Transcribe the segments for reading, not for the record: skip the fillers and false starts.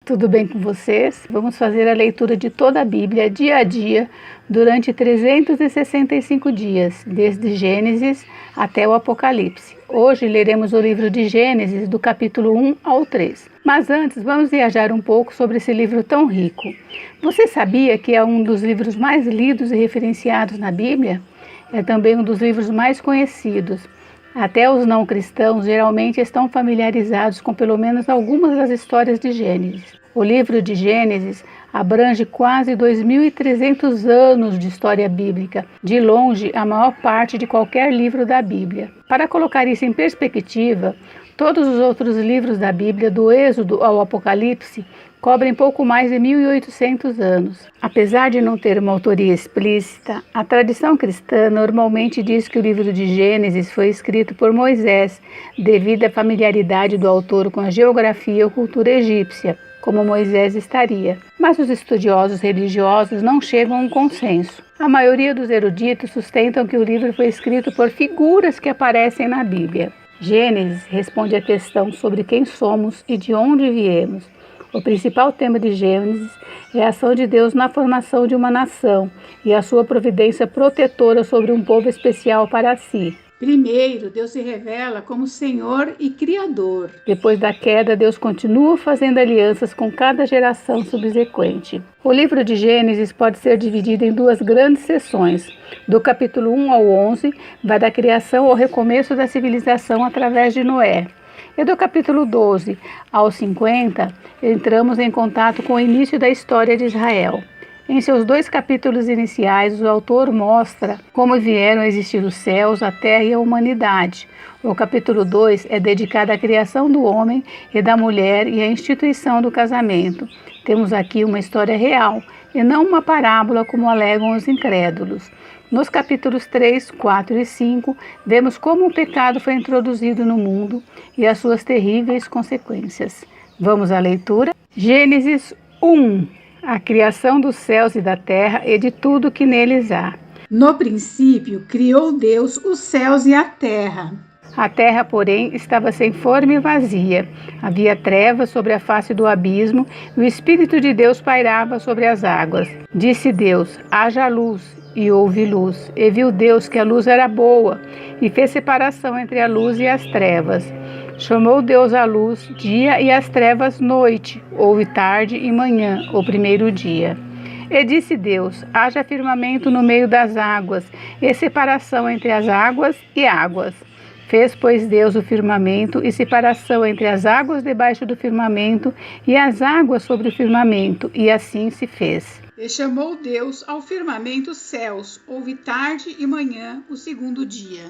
tudo bem com vocês? Vamos fazer a leitura de toda a Bíblia, dia a dia, durante 365 dias, desde Gênesis até o Apocalipse. Hoje leremos o livro de Gênesis, do capítulo 1 ao 3. Mas antes, vamos viajar um pouco sobre esse livro tão rico. Você sabia que é um dos livros mais lidos e referenciados na Bíblia? É também um dos livros mais conhecidos. Até os não cristãos geralmente estão familiarizados com pelo menos algumas das histórias de Gênesis. O livro de Gênesis abrange quase 2.300 anos de história bíblica, de longe a maior parte de qualquer livro da Bíblia. Para colocar isso em perspectiva, todos os outros livros da Bíblia, do Êxodo ao Apocalipse, cobrem pouco mais de 1.800 anos. Apesar de não ter uma autoria explícita, a tradição cristã normalmente diz que o livro de Gênesis foi escrito por Moisés, devido à familiaridade do autor com a geografia ou cultura egípcia, como Moisés estaria. Mas os estudiosos religiosos não chegam a um consenso. A maioria dos eruditos sustentam que o livro foi escrito por figuras que aparecem na Bíblia. Gênesis responde à questão sobre quem somos e de onde viemos. O principal tema de Gênesis é a ação de Deus na formação de uma nação e a sua providência protetora sobre um povo especial para si. Primeiro, Deus se revela como Senhor e Criador. Depois da queda, Deus continua fazendo alianças com cada geração subsequente. O livro de Gênesis pode ser dividido em duas grandes seções. Do capítulo 1 ao 11, vai da criação ao recomeço da civilização através de Noé. E do capítulo 12 ao 50, entramos em contato com o início da história de Israel. Em seus dois capítulos iniciais, o autor mostra como vieram a existir os céus, a terra e a humanidade. O capítulo 2 é dedicado à criação do homem e da mulher e à instituição do casamento. Temos aqui uma história real e não uma parábola como alegam os incrédulos. Nos capítulos 3, 4 e 5, vemos como o pecado foi introduzido no mundo e as suas terríveis consequências. Vamos à leitura? Gênesis 1. A criação dos céus e da terra e de tudo que neles há. No princípio, criou Deus os céus e a terra. A terra, porém, estava sem forma e vazia. Havia trevas sobre a face do abismo e o Espírito de Deus pairava sobre as águas. Disse Deus: haja luz. E houve luz. E viu Deus que a luz era boa, e fez separação entre a luz e as trevas. Chamou Deus a luz dia e as trevas noite. Houve tarde e manhã, o primeiro dia. E disse Deus: haja firmamento no meio das águas, e separação entre as águas e águas. Fez, pois, Deus o firmamento e separação entre as águas debaixo do firmamento e as águas sobre o firmamento, e assim se fez. E chamou Deus ao firmamento céus, houve tarde e manhã, o segundo dia.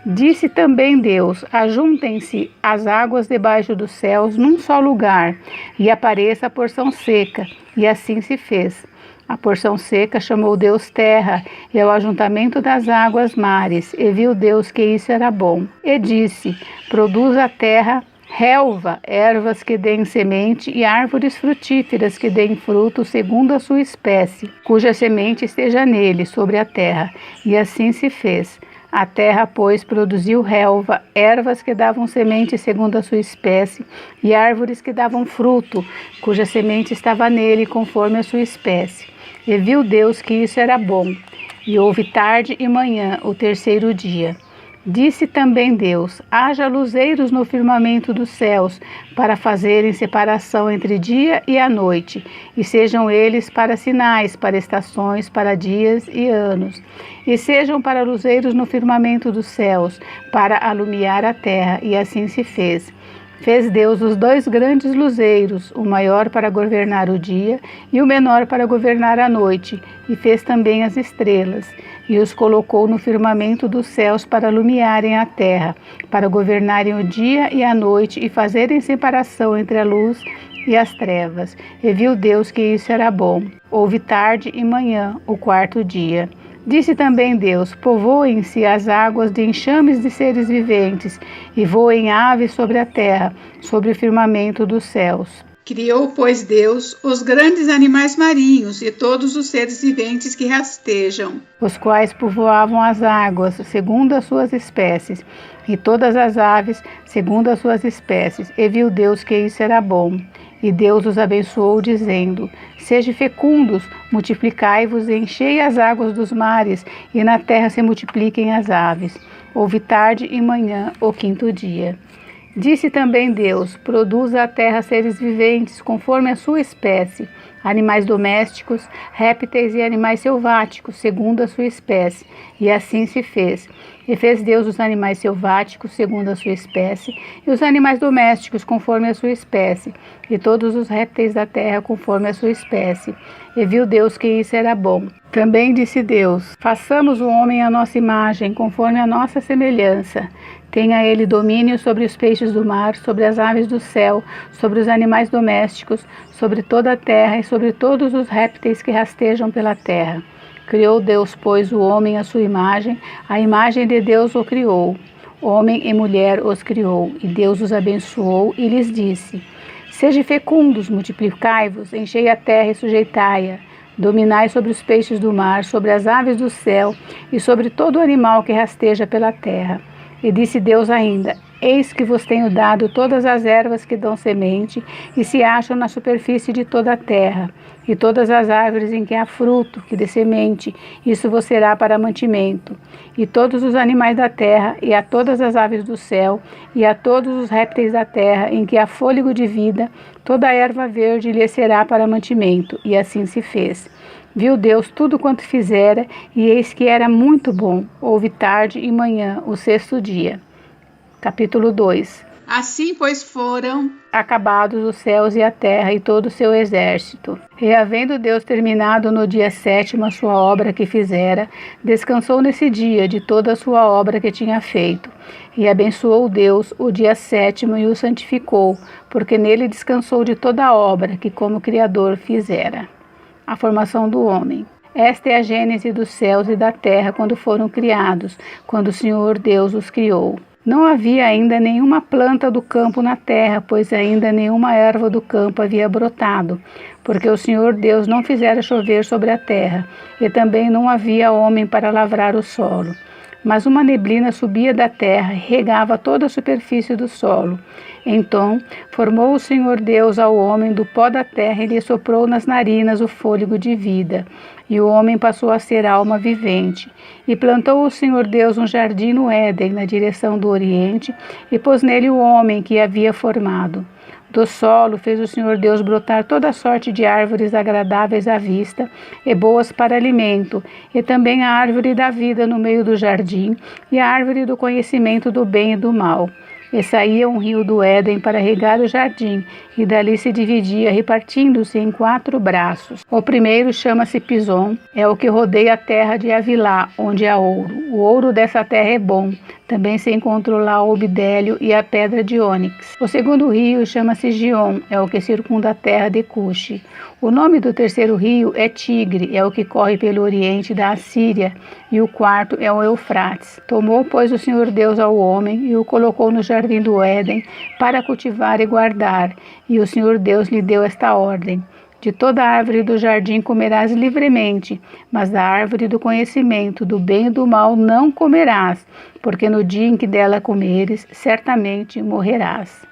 Disse também Deus: ajuntem-se as águas debaixo dos céus num só lugar, e apareça a porção seca, e assim se fez. A porção seca chamou Deus terra, e ao ajuntamento das águas mares, e viu Deus que isso era bom. E disse: produz a terra relva, ervas que deem semente e árvores frutíferas que deem fruto segundo a sua espécie, cuja semente esteja nele, sobre a terra. E assim se fez. A terra, pois, produziu relva, ervas que davam semente segundo a sua espécie, e árvores que davam fruto, cuja semente estava nele, conforme a sua espécie. E viu Deus que isso era bom. E houve tarde e manhã, o terceiro dia. Disse também Deus: haja luzeiros no firmamento dos céus, para fazerem separação entre dia e a noite, e sejam eles para sinais, para estações, para dias e anos. E sejam para luzeiros no firmamento dos céus, para alumiar a terra, e assim se fez. Fez Deus os dois grandes luzeiros, o maior para governar o dia e o menor para governar a noite, e fez também as estrelas, e os colocou no firmamento dos céus para alumiarem a terra, para governarem o dia e a noite e fazerem separação entre a luz e as trevas. E viu Deus que isso era bom. Houve tarde e manhã, o quarto dia. Disse também Deus: povoem-se as águas de enxames de seres viventes, e voem aves sobre a terra, sobre o firmamento dos céus. Criou, pois, Deus os grandes animais marinhos e todos os seres viventes que rastejam, os quais povoavam as águas, segundo as suas espécies, e todas as aves, segundo as suas espécies. E viu Deus que isso era bom. E Deus os abençoou, dizendo: Sede fecundos, multiplicai-vos e enchei as águas dos mares, e na terra se multipliquem as aves. Houve tarde e manhã, o quinto dia. Disse também Deus: Produza a terra seres viventes, conforme a sua espécie, animais domésticos, répteis e animais selváticos, segundo a sua espécie. E assim se fez. E fez Deus os animais selváticos, segundo a sua espécie, e os animais domésticos, conforme a sua espécie, e todos os répteis da terra, conforme a sua espécie. E viu Deus que isso era bom. Também disse Deus: Façamos o homem à nossa imagem, conforme a nossa semelhança. Tenha ele domínio sobre os peixes do mar, sobre as aves do céu, sobre os animais domésticos, sobre toda a terra e sobre todos os répteis que rastejam pela terra. Criou Deus, pois, o homem à sua imagem, a imagem de Deus o criou. Homem e mulher os criou, e Deus os abençoou e lhes disse: Sede fecundos, multiplicai-vos, enchei a terra e sujeitai-a. Dominai sobre os peixes do mar, sobre as aves do céu e sobre todo animal que rasteja pela terra. E disse Deus ainda: Eis que vos tenho dado todas as ervas que dão semente e se acham na superfície de toda a terra, e todas as árvores em que há fruto, que dê semente, isso vos será para mantimento. E todos os animais da terra, e a todas as aves do céu, e a todos os répteis da terra, em que há fôlego de vida, toda a erva verde lhe será para mantimento. E assim se fez. Viu Deus tudo quanto fizera, e eis que era muito bom. Houve tarde e manhã, o sexto dia. Capítulo 2. Assim, pois, foram acabados os céus e a terra e todo o seu exército. E havendo Deus terminado no dia sétimo a sua obra que fizera, descansou nesse dia de toda a sua obra que tinha feito. E abençoou Deus o dia sétimo e o santificou, porque nele descansou de toda a obra que como Criador fizera. A formação do homem. Esta é a gênese dos céus e da terra quando foram criados, quando o Senhor Deus os criou. Não havia ainda nenhuma planta do campo na terra, pois ainda nenhuma erva do campo havia brotado, porque o Senhor Deus não fizera chover sobre a terra, e também não havia homem para lavrar o solo. Mas uma neblina subia da terra e regava toda a superfície do solo. Então formou o Senhor Deus ao homem do pó da terra e lhe soprou nas narinas o fôlego de vida. E o homem passou a ser alma vivente. E plantou o Senhor Deus um jardim no Éden, na direção do Oriente, e pôs nele o homem que havia formado. Do solo fez o Senhor Deus brotar toda sorte de árvores agradáveis à vista e boas para alimento, e também a árvore da vida no meio do jardim, e a árvore do conhecimento do bem e do mal. E saía um rio do Éden para regar o jardim, e dali se dividia, repartindo-se em 4 braços. O primeiro chama-se Pison, é o que rodeia a terra de Avilá, onde há ouro. O ouro dessa terra é bom. Também se encontrou lá o bidélio e a pedra de ônix. O segundo rio chama-se Gion, é o que circunda a terra de Cuxi. O nome do terceiro rio é Tigre, é o que corre pelo oriente da Assíria. E o quarto é o Eufrates. Tomou, pois, o Senhor Deus ao homem e o colocou no jardim do Éden para cultivar e guardar. E o Senhor Deus lhe deu esta ordem: de toda árvore do jardim comerás livremente, mas da árvore do conhecimento do bem e do mal não comerás, porque no dia em que dela comeres, certamente morrerás.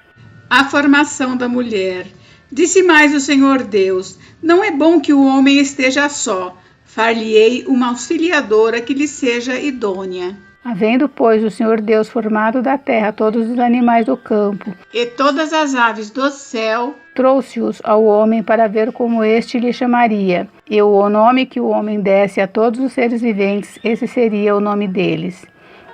A formação da mulher. Disse mais o Senhor Deus: não é bom que o homem esteja só. Far-lhe-ei uma auxiliadora que lhe seja idônea. Havendo, pois, o Senhor Deus formado da terra todos os animais do campo, e todas as aves do céu, trouxe-os ao homem para ver como este lhe chamaria. E o nome que o homem desse a todos os seres viventes, esse seria o nome deles.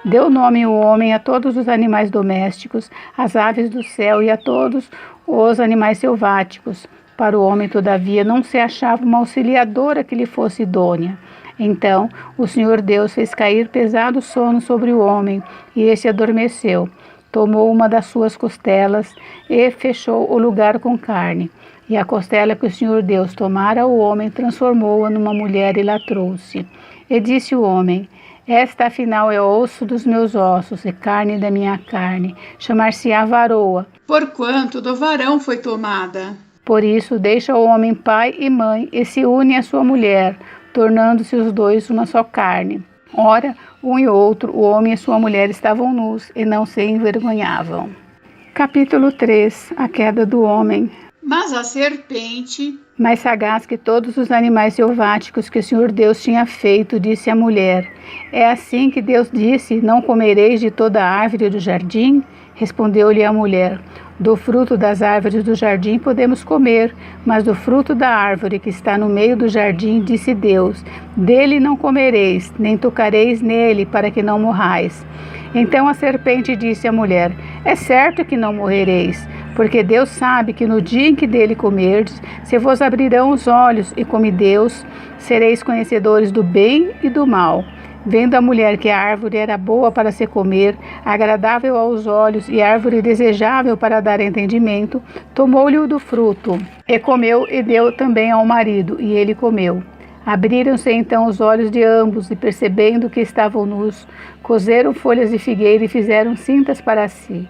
Deu nome o homem a todos os animais domésticos, às aves do céu e a todos os animais selváticos. Para o homem, todavia, não se achava uma auxiliadora que lhe fosse idônea. Então o Senhor Deus fez cair pesado sono sobre o homem, e este adormeceu. Tomou uma das suas costelas e fechou o lugar com carne. E a costela que o Senhor Deus tomara ao homem, transformou-a numa mulher e lá trouxe. E disse o homem: esta afinal é osso dos meus ossos e carne da minha carne, chamar-se-á varoa, porquanto do varão foi tomada. Por isso, deixa o homem pai e mãe e se une à sua mulher, tornando-se os dois uma só carne. Ora, um e outro, o homem e sua mulher, estavam nus e não se envergonhavam. Capítulo 3. A queda do homem. Mas a serpente, mais sagaz que todos os animais selváticos que o Senhor Deus tinha feito, disse à mulher: É assim que Deus disse: Não comereis de toda a árvore do jardim? Respondeu-lhe a mulher: Do fruto das árvores do jardim podemos comer, mas do fruto da árvore que está no meio do jardim, disse Deus: Dele não comereis, nem tocareis nele, para que não morrais. Então a serpente disse à mulher: É certo que não morrereis, porque Deus sabe que no dia em que dele comerdes, se vos abrirão os olhos, e como Deus, sereis conhecedores do bem e do mal. Vendo a mulher que a árvore era boa para se comer, agradável aos olhos e árvore desejável para dar entendimento, tomou-lhe do fruto, e comeu e deu também ao marido, e ele comeu. Abriram-se então os olhos de ambos, e percebendo que estavam nus, coseram folhas de figueira e fizeram cintas para si.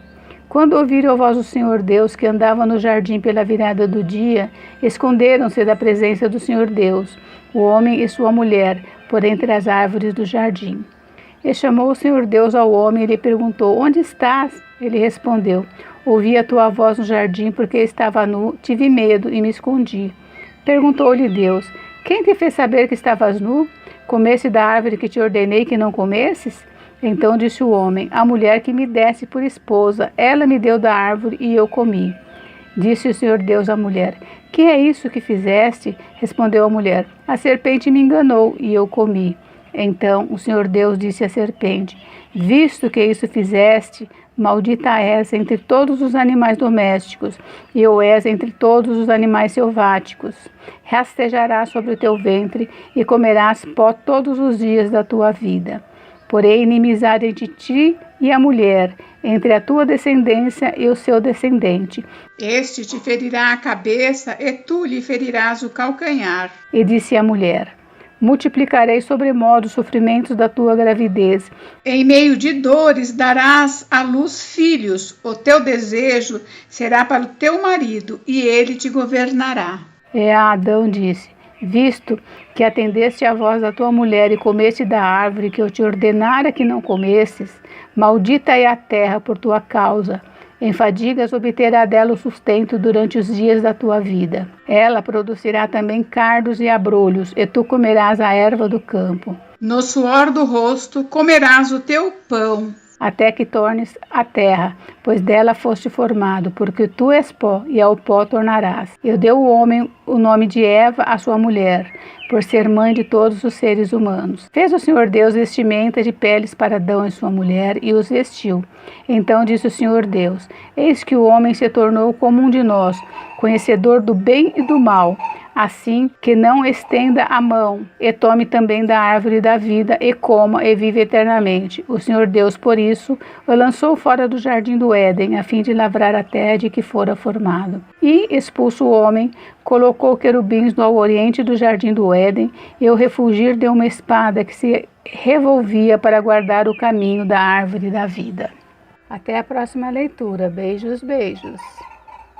Quando ouviram a voz do Senhor Deus, que andava no jardim pela virada do dia, esconderam-se da presença do Senhor Deus, o homem e sua mulher, por entre as árvores do jardim. E chamou o Senhor Deus ao homem e lhe perguntou: Onde estás? Ele respondeu: Ouvi a tua voz no jardim, porque estava nu, tive medo e me escondi. Perguntou-lhe Deus: Quem te fez saber que estavas nu? Comeste da árvore que te ordenei que não comesses? Então disse o homem: A mulher que me desse por esposa, ela me deu da árvore e eu comi. Disse o Senhor Deus à mulher: Que é isso que fizeste? Respondeu a mulher: A serpente me enganou e eu comi. Então o Senhor Deus disse à serpente: Visto que isso fizeste, maldita és entre todos os animais domésticos, e o és entre todos os animais selváticos. Rastejarás sobre o teu ventre e comerás pó todos os dias da tua vida. Porém, inimizade entre ti e a mulher, entre a tua descendência e o seu descendente. este te ferirá a cabeça e tu lhe ferirás o calcanhar. E disse a mulher: Multiplicarei sobremodo os sofrimentos da tua gravidez. Em meio de dores darás à luz filhos. O teu desejo será para o teu marido, e ele te governará. E a Adão disse: Visto que atendeste à voz da tua mulher e comeste da árvore que eu te ordenara que não comesses, maldita é a terra por tua causa. Em fadigas obterá dela o sustento durante os dias da tua vida. Ela produzirá também cardos e abrolhos, e tu comerás a erva do campo. No suor do rosto comerás o teu pão, até que tornes a terra, pois dela foste formado, porque tu és pó, e ao pó tornarás. E deu o homem o nome de Eva, a sua mulher, por ser mãe de todos os seres humanos. Fez o Senhor Deus vestimenta de peles para Adão e sua mulher, e os vestiu. Então disse o Senhor Deus: Eis que o homem se tornou como um de nós, conhecedor do bem e do mal. Assim que não estenda a mão, e tome também da árvore da vida, e coma, e vive eternamente. O Senhor Deus, por isso, o lançou fora do jardim do Éden, a fim de lavrar a terra de que fora formado. E, expulso o homem, colocou querubins no oriente do jardim do Éden, e o refulgir de uma espada que se revolvia para guardar o caminho da árvore da vida. Até a próxima leitura. Beijos, beijos.